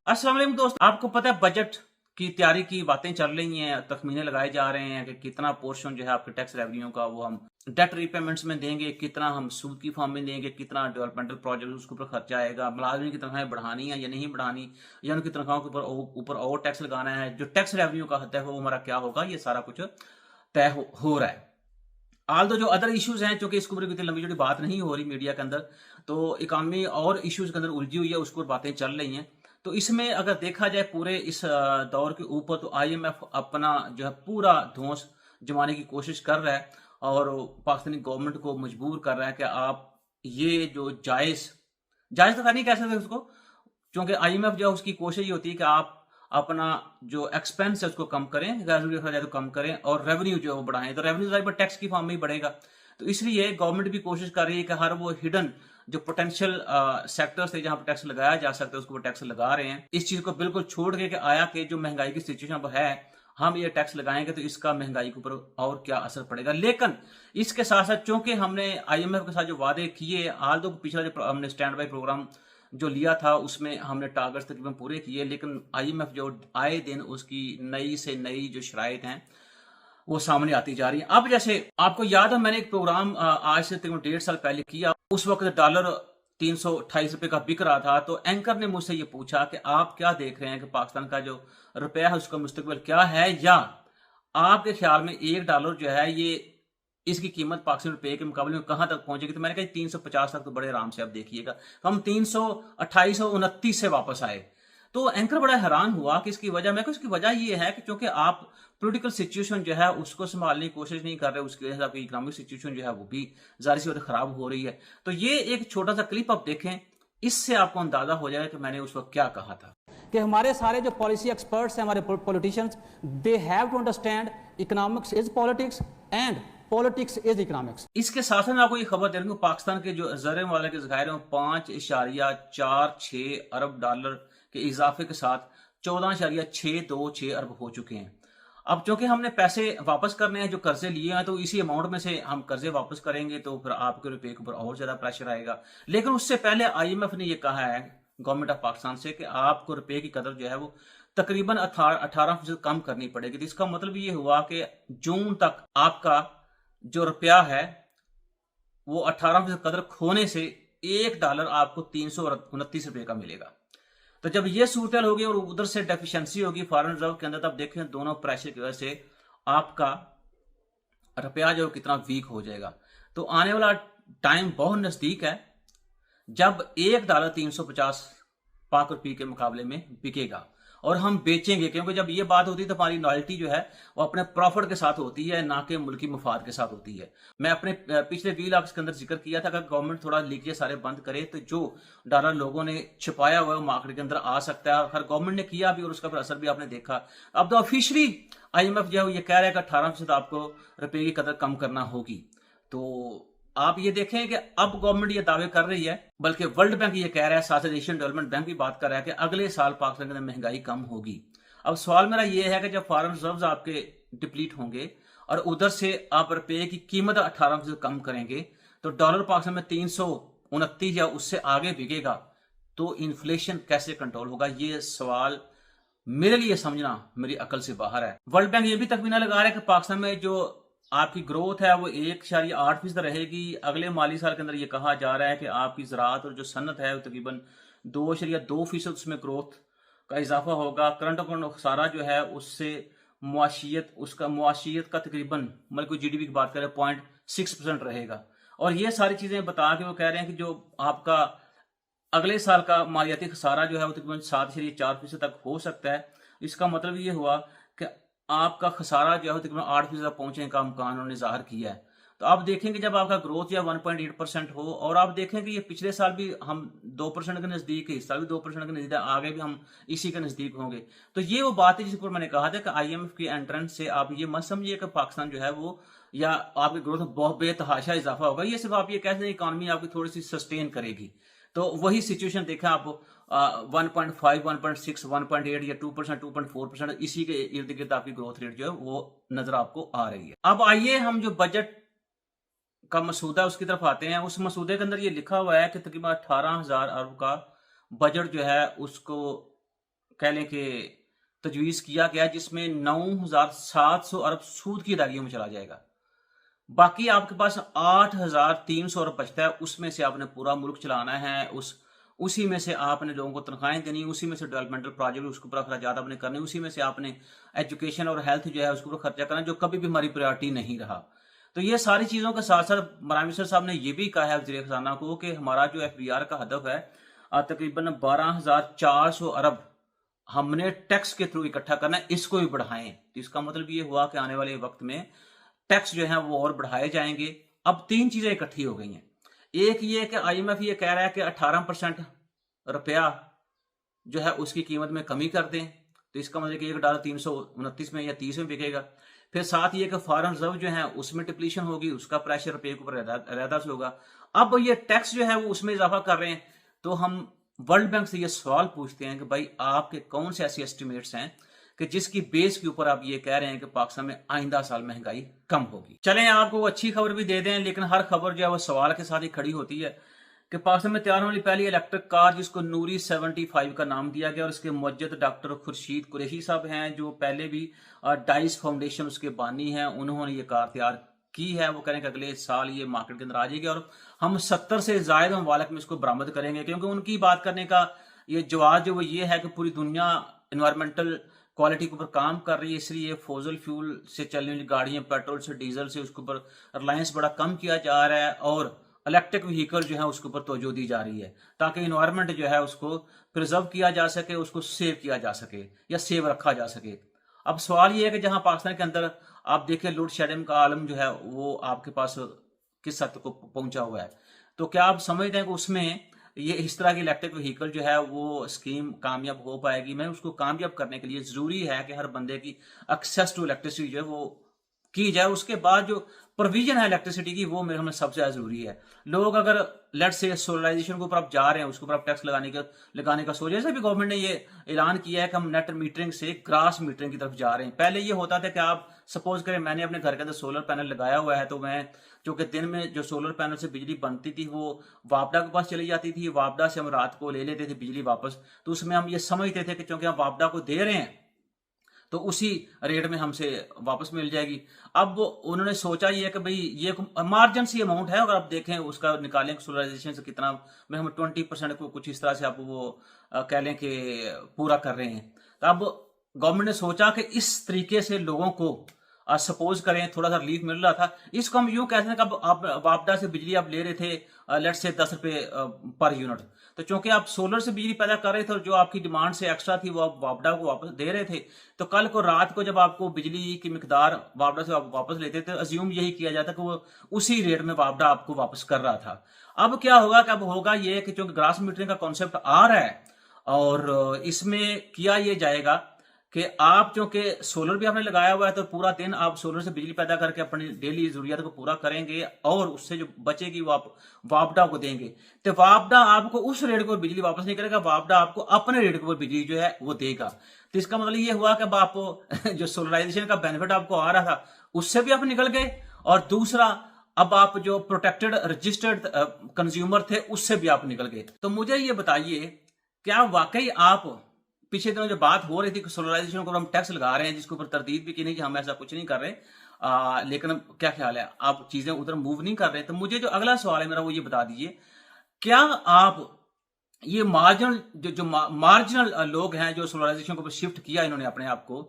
अस्सलाम वालेकुम दोस्त, आपको पता है बजट की तैयारी की बातें चल रही हैं, तखमीने लगाए जा रहे हैं कि कितना पोर्शन जो है आपके टैक्स रेवेन्यू का वो हम डेट रीपेमेंट्स में देंगे, कितना हम सूद की फॉर्म में देंगे, कितना डेवलपमेंटल प्रोजेक्ट उसके ऊपर खर्चा आएगा, मुलाजमी की तनख्वाहें बढ़ानी है या नहीं बढ़ानी, या उनकी तनख्वाहों के ऊपर और टैक्स लगाना है, जो टैक्स रेवेन्यू का हद है वो हमारा क्या होगा, ये सारा कुछ तय हो रहा है। आल दो जो अदर इश्यूज हैं, चूंकि इसके ऊपर इतनी लंबी चौड़ी बात नहीं हो रही मीडिया के अंदर, तो इकानमी और इश्यूज के अंदर उलझी हुई है, उसको बातें चल रही हैं। तो इसमें अगर देखा जाए पूरे इस दौर के ऊपर, तो आईएमएफ अपना जो है पूरा धौंस जमाने की कोशिश कर रहा है और पाकिस्तानी गवर्नमेंट को मजबूर कर रहा है कि आप ये जो जायज जायज तो नहीं कह सकते उसको, क्योंकि आईएमएफ जो है उसकी कोशिश ये होती है कि आप अपना जो एक्सपेंस है उसको कम करें, गैर जाए तो कम करें, और रेवेन्यू जो है वो बढ़ाएं। तो रेवेन्यू जाहिर टैक्स की फॉर्म में ही बढ़ेगा। तो इसलिए गवर्नमेंट भी कोशिश कर रही है कि हर वो हिडन जो पोटेंशियल सेक्टर्स है जहां पर टैक्स लगाया जा सकता है उसको वो टैक्स लगा रहे हैं। इस चीज को बिल्कुल छोड़ के कि आया कि जो महंगाई की सिचुएशन पर है हम ये टैक्स लगाएंगे तो इसका महंगाई के ऊपर और क्या असर पड़ेगा। लेकिन इसके साथ साथ चूंकि हमने आईएमएफ के साथ जो वादे किए, हाल तो पिछला जो हमने स्टैंड बाई प्रोग्राम जो लिया था उसमें हमने टारगेट्स तकरीबन पूरे किए, लेकिन आईएमएफ जो आए दिन उसकी नई से नई जो शराइत हैं वो सामने आती जा रही है। अब जैसे आपको याद है मैंने एक प्रोग्राम आज से तकरीबन 1.5 साल पहले किया, उस वक्त डॉलर 328 रुपए का बिक रहा था। तो एंकर ने मुझसे ये पूछा कि आप क्या देख रहे हैं कि पाकिस्तान का जो रुपया है उसका मुस्तकबिल क्या है, या आपके ख्याल में $1 जो है ये इसकी कीमत पाकिस्तान रुपए के मुकाबले में कहां तक पहुंचेगी। तो मैंने कहा 350 तक तो बड़े आराम से आप देखिएगा। तो हम 328-29 से वापस आए। तो एंकर बड़ा हैरान हुआ कि इसकी वजह, मैं कहा इसकी वजह ये है कि क्योंकि आप पॉलिटिकल सिचुएशन जो है उसको संभालने की कोशिश नहीं कर रहे, उसकी वजह से आपकी इकोनॉमिक सिचुएशन जो है वो भी जाहिर सी बात खराब हो रही है। तो ये एक छोटा सा क्लिप आप देखें, इससे आपको अंदाजा हो जाएगा कि मैंने उस वक्त क्या कहा था। कि हमारे सारे जो पॉलिसी एक्सपर्ट्स हैं, हमारे politicians, they have to understand economics is politics and politics is economics. इसके साथ साथ मैं आपको ये खबर दे रहा हूँ, पाकिस्तान के जो जर वाले के जखायर हैं 5.46 अरब डॉलर के इजाफे के साथ 14.626 अरब हो चुके हैं। अब चूंकि हमने पैसे वापस करने हैं जो कर्जे लिए हैं, तो इसी अमाउंट में से हम कर्जे वापस करेंगे तो फिर आपके रुपए के ऊपर और ज्यादा प्रेशर आएगा। लेकिन उससे पहले आईएमएफ ने यह कहा है गवर्नमेंट ऑफ पाकिस्तान से कि आपको रुपए की कदर जो है वो तकरीबन 18% कम करनी पड़ेगी। तो इसका मतलब ये हुआ कि जून तक आपका जो रुपया है वो 18% कदर खोने से $1 आपको 329 रुपए का मिलेगा। तो जब ये सूरत होगी और उधर से डेफिशिएंसी होगी फॉरेन रिजर्व के अंदर, तब देखें दोनों प्रेशर की वजह से आपका रुपया जो कितना वीक हो जाएगा। तो आने वाला टाइम बहुत नजदीक है जब $1 350 पाक रुपये के मुकाबले में बिकेगा और हम बेचेंगे, क्योंकि जब ये बात होती है तो हमारी लॉयल्टी जो है वो अपने प्रॉफिट के साथ होती है, ना कि मुल्की मुफाद के साथ होती है। मैं अपने पिछले व्लॉग्स के अंदर जिक्र किया था कि गवर्नमेंट थोड़ा लीकेज सारे बंद करे तो जो डॉलर लोगों ने छिपाया हुआ है वो मार्केट के अंदर आ सकता है। हर गवर्नमेंट ने किया भी और उसका फिर असर भी आपने देखा। अब तो ऑफिशियली आईएमएफ जो है ये कह रहा है कि 18% आपको रुपए की कदर कम करना होगी। तो आप ये देखें कि अब गवर्नमेंट ये दावे कर रही है, बल्कि वर्ल्ड बैंक ये कह रहा है, साथ ही एशियन डेवलपमेंट बैंक भी बात कर रहा है कि अगले साल पाकिस्तान के अंदर महंगाई कम होगी। अब सवाल मेरा ये है कि जब फॉरेन रिजर्व्स आपके डिप्लीट होंगे और उधर से आप रुपए की कीमत 18% कम करेंगे, तो डॉलर पाकिस्तान में 329 या उससे आगे बिकेगा, तो इन्फ्लेशन कैसे कंट्रोल होगा? ये सवाल मेरे लिए समझना मेरी अकल से बाहर है। वर्ल्ड बैंक ये भी तखमीना लगा रहा है कि पाकिस्तान में जो आपकी ग्रोथ है वो 1.8% रहेगी। अगले माली साल के अंदर ये कहा जा रहा है कि आपकी ज़राअत और जो सनत है वो तकरीबन 2.2% उसमें ग्रोथ का इजाफा होगा। करंट अकाउंट खसारा जो है उससे मुआशियत का तकरीबन मतलब जीडीपी की बात करें 0.6% रहेगा। और ये सारी चीजें बता के वो कह रहे हैं कि जो आपका अगले साल का मालियाती खसारा जो है वो तकरीबन 7.4% तक हो सकता है। इसका मतलब ये हुआ कि आपका खसारा जो है तकरीबन 8% तक पहुंचने का इम्कान उन्होंने जाहिर किया है। तो आप देखेंगे जब आपका ग्रोथ या 1.8% हो, और आप देखेंगे ये पिछले साल भी हम 2% के नजदीक है, इस साल भी 2% के नजदीक है, आगे भी हम इसी के नजदीक होंगे। तो ये वो बात है जिस पर मैंने कहा था कि आईएमएफ की एंट्रेंस से आप ये मत समझिए कि पाकिस्तान जो है वो या आपकी ग्रोथ में बहुत बेतहाशा इजाफा होगा। ये सिर्फ आप ये कहते हैं इकॉनमी आपकी थोड़ी सी सस्टेन करेगी। तो वही सिचुएशन देखा आप 1.5, 1.6, 1.8 या 2%, 2.4%, इसी के इर्द गिर्द आपकी ग्रोथ रेट जो है वो नजर आपको आ रही है। अब आइए हम जो बजट का मसूदा उसकी तरफ आते हैं। उस मसूदे के अंदर ये लिखा हुआ है कि तकरीबन 18,000 अरब का बजट जो है उसको कह लें कि तजवीज़ किया गया, जिसमें 9,700 अरब सूद की अदायगियों में चला जाएगा। बाकी आपके पास 8,300 अरब बचता है, उसमें से आपने पूरा मुल्क चलाना है, उसी में से आपने लोगों को तनख्वाहें देनी, उसी में से डेवलपमेंटल प्रोजेक्ट उसके ऊपर अखराजात आपने करने, उसी में से आपने एजुकेशन और हेल्थ जो है उसके ऊपर खर्चा करना, जो कभी भी हमारी प्रायोरिटी नहीं रहा। तो ये सारी चीज़ों के साथ साथ प्राइम मिनिस्टर साहब ने ये भी कहा है वज़ीर ख़ज़ाना को कि हमारा जो FBR का हदफ है तकरीबन 12,400 अरब हमने टैक्स के थ्रू इकट्ठा करना है, इसको भी बढ़ाएं। तो इसका मतलब ये हुआ कि आने वाले वक्त में टैक्स जो है वो और बढ़ाए जाएंगे। अब 3 चीजें इकट्ठी हो गई हैं। एक ये कि IMF ये कह रहा है कि 18% रुपया जो है उसकी कीमत में कमी कर दें, तो इसका मतलब कि $1 329 में या 30 में बिकेगा। फिर साथ ये कि फॉरेन रिजर्व जो है उसमें डिप्लीशन होगी, उसका प्रेशर रुपये के ऊपर अलहदा से होगा। अब ये टैक्स जो है वो उसमें इजाफा कर रहे हैं, तो हम वर्ल्ड बैंक से ये सवाल पूछते हैं कि भाई आपके कौन से ऐसे एस्टिमेट्स हैं कि जिसकी बेस के ऊपर आप ये कह रहे हैं कि पाकिस्तान में आइंदा साल महंगाई कम होगी। चलें आपको अच्छी खबर भी दे दें, लेकिन हर खबर जो है वो सवाल के साथ ही खड़ी होती है कि पाकिस्तान में तैयार होने वाली पहली इलेक्ट्रिक कार जिसको नूरी 75 का नाम दिया गया, और इसके मुज्जद डॉक्टर खुर्शीद कुरैशी साहब हैं, जो पहले भी डाइस फाउंडेशन उसके बानी हैं। उन्होंने ये कार तैयार की है। वो कह रहे हैं कि अगले साल ये मार्केट के अंदर आ जाएगी और हम 70 से ज्यादा ममालिक में इसको बरामद करेंगे, क्योंकि उनकी बात करने का ये जवाब जो वो ये है कि पूरी दुनिया इन्वायरमेंटल क्वालिटी के ऊपर काम कर रही है, इसलिए फॉसिल फ्यूल से चलने वाली गाड़ियां, पेट्रोल से, डीजल से, उसके ऊपर रिलायंस बड़ा कम किया जा रहा है और इलेक्ट्रिक व्हीकल जो है उसके ऊपर तवज्जो दी जा रही है, ताकि इन्वायरमेंट जो है उसको प्रिजर्व किया जा सके, उसको सेव किया जा सके या सेव रखा जा सके। अब सवाल ये है कि जहां पाकिस्तान के अंदर आप देखें लोड शेडिंग का आलम जो है वो आपके पास किस हद तक पहुंचा हुआ है, तो क्या आप समझते हैं कि उसमें ये इस तरह की इलेक्ट्रिक व्हीकल जो है वो स्कीम कामयाब हो पाएगी? मैं उसको कामयाब करने के लिए जरूरी है कि हर बंदे की एक्सेस टू इलेक्ट्रिसिटी जो है वो की जाए। उसके बाद जो प्रोविजन है इलेक्ट्रिसिटी की वो मेरे ख्याल में सबसे ज्यादा जरूरी है। लोग अगर लेट से सोलराइजेशन के ऊपर आप जा रहे हैं, उसके ऊपर आप टैक्स लगाने का सोच, जैसे भी गवर्नमेंट ने ये ऐलान किया है कि हम नेट मीटरिंग से ग्रास मीटरिंग की तरफ जा रहे हैं। पहले ये होता था कि आप सपोज करें मैंने अपने घर के अंदर सोलर पैनल लगाया हुआ है, तो मैं जो कि दिन में जो सोलर पैनल से बिजली बनती थी वो वापडा के पास चली जाती थी, वापडा से हम रात को ले लेते थे बिजली वापस। तो उसमें हम ये समझते थे कि क्योंकि हम वापडा को दे रहे हैं तो उसी रेट में हमसे वापस मिल जाएगी। अब उन्होंने सोचा ये कि भाई ये मार्जिन सी अमाउंट है, अगर आप देखें उसका निकालें सोलराइजेशन से कितना में हम 20% को कुछ इस तरह से आप वो कह लें कि पूरा कर रहे हैं। तो अब गवर्नमेंट ने सोचा कि इस तरीके से लोगों को सपोज करें थोड़ा सा रिलीफ मिल रहा था, इसको हम यूं कहते हैं कि आप वापडा से बिजली आप ले रहे थे लेट से 10 रुपए पर यूनिट, तो चूंकि आप सोलर से बिजली पैदा कर रहे थे और जो आपकी डिमांड से एक्स्ट्रा थी वो आप वापडा को वापस दे रहे थे, तो कल को रात को जब आपको बिजली की मिकदार वापडा से आप वापस लेते थे, अज्यूम यही किया जाता कि वो उसी रेट में वापडा आपको वापस कर रहा था। अब क्या होगा कि अब होगा ये कि चूंकि ग्रास मीटरिंग का कॉन्सेप्ट आ रहा है और इसमें किया ये जाएगा कि आप चूंकि सोलर भी आपने लगाया हुआ है तो पूरा दिन आप सोलर से बिजली पैदा करके अपनी डेली जरूरियात को पूरा करेंगे और उससे जो बचेगी वो आप वापडा को देंगे। तो वापडा आपको उस रेट के ऊपर बिजली वापस नहीं करेगा, वापडा आपको अपने रेट के ऊपर बिजली जो है वो देगा। तो इसका मतलब ये हुआ कि अब आप जो सोलराइजेशन का बेनिफिट आपको आ रहा था उससे भी आप निकल गए, और दूसरा अब आप जो प्रोटेक्टेड रजिस्टर्ड कंज्यूमर थे उससे भी आप निकल गए। तो मुझे ये बताइए, क्या वाकई आप पीछे दिनों जो बात हो रही थी कि सोलराइजेशन को हम टैक्स लगा रहे हैं, जिसके ऊपर तरदीद भी की नहीं कि हम ऐसा कुछ नहीं कर रहे, लेकिन क्या ख्याल है आप चीजें उधर मूव नहीं कर रहे? तो मुझे जो अगला सवाल है मेरा वो ये बता दीजिए, क्या आप ये मार्जिनल लोग हैं जो सोलराइजेशन को शिफ्ट किया इन्होंने अपने आप को,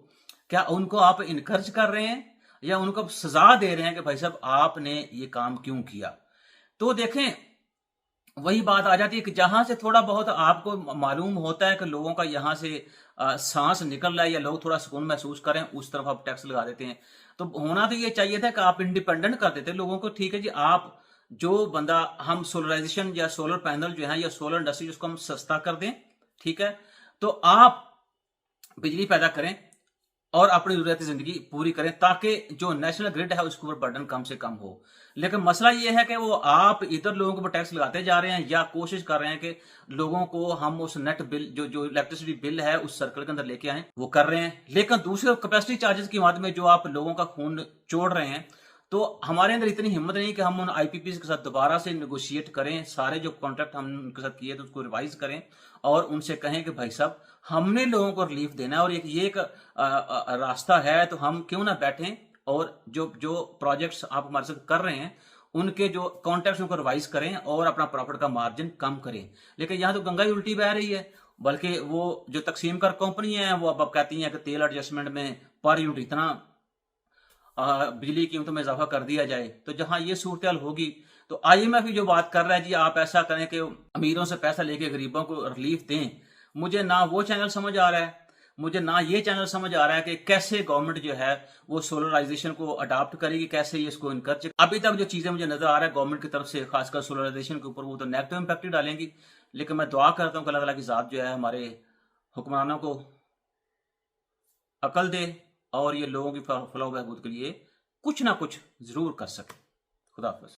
क्या उनको आप इनकरेज कर रहे हैं या उनको सजा दे रहे हैं कि भाई साहब आपने ये काम क्यों किया? तो देखें वही बात आ जाती है कि जहां से थोड़ा बहुत आपको मालूम होता है कि लोगों का यहां से सांस निकल रहा है या लोग थोड़ा सुकून महसूस करें, उस तरफ आप टैक्स लगा देते हैं। तो होना तो ये चाहिए था कि आप इंडिपेंडेंट कर देते लोगों को। ठीक है जी, आप जो बंदा हम सोलराइजेशन या सोलर पैनल जो है या सोलर इंडस्ट्री जिसको हम सस्ता कर दें, ठीक है, तो आप बिजली पैदा करें और अपनी जरूरत जिंदगी पूरी करें ताकि जो नेशनल ग्रिड है उसके ऊपर बर्डन कम से कम हो। लेकिन मसला यह है कि वो आप इधर लोगों के ऊपर टैक्स लगाते जा रहे हैं या कोशिश कर रहे हैं कि लोगों को हम उस नेट बिल जो इलेक्ट्रिसिटी बिल है उस सर्कल के अंदर लेके आए, वो कर रहे हैं। लेकिन दूसरे कैपेसिटी चार्जेस की मद में जो आप लोगों का खून चोड़ रहे हैं, तो हमारे अंदर इतनी हिम्मत नहीं कि हम उन आईपीपीज के साथ दोबारा से नेगोशिएट करें, सारे जो कॉन्ट्रैक्ट हम उनके साथ किए तो उसको रिवाइज करें और उनसे कहें कि भाई साहब हमने लोगों को रिलीफ देना है और ये एक रास्ता है, तो हम क्यों ना बैठें और जो जो प्रोजेक्ट्स आप हमारे साथ कर रहे हैं उनके जो कॉन्ट्रैक्ट्स उनको रिवाइज करें और अपना प्रॉफिट का मार्जिन कम करें। लेकिन यहाँ तो गंगा ही उल्टी बह रही है, बल्कि वो जो तकसीम कर कंपनी है वो अब कहती हैं कि तेल एडजस्टमेंट में पर यूनिट इतना बिजली की कीमतों में इजाफा कर दिया जाए। तो जहां ये सूरत होगी तो आईएमएफ भी जो बात कर रहा है जी आप ऐसा करें कि अमीरों से पैसा लेके गरीबों को रिलीफ दें, मुझे ना वो चैनल समझ आ रहा है, मुझे ना ये चैनल समझ आ रहा है कि कैसे गवर्नमेंट जो है वो सोलराइजेशन को अडॉप्ट करेगी, कैसे ये इसको इनकरेज। अभी तक जो चीजें मुझे नजर आ रहा है गवर्नमेंट की तरफ से खासकर सोलराइजेशन के ऊपर, वो तो नेगेटिव इंपैक्ट ही डालेंगी। लेकिन मैं दुआ करता हूँ कि अल्लाह ताला की ज़ात जो है हमारे हुक्मरानों को अकल दे और ये लोगों की फलाह बहबूद के लिए कुछ ना कुछ जरूर कर सके। खुदा हाफिज़।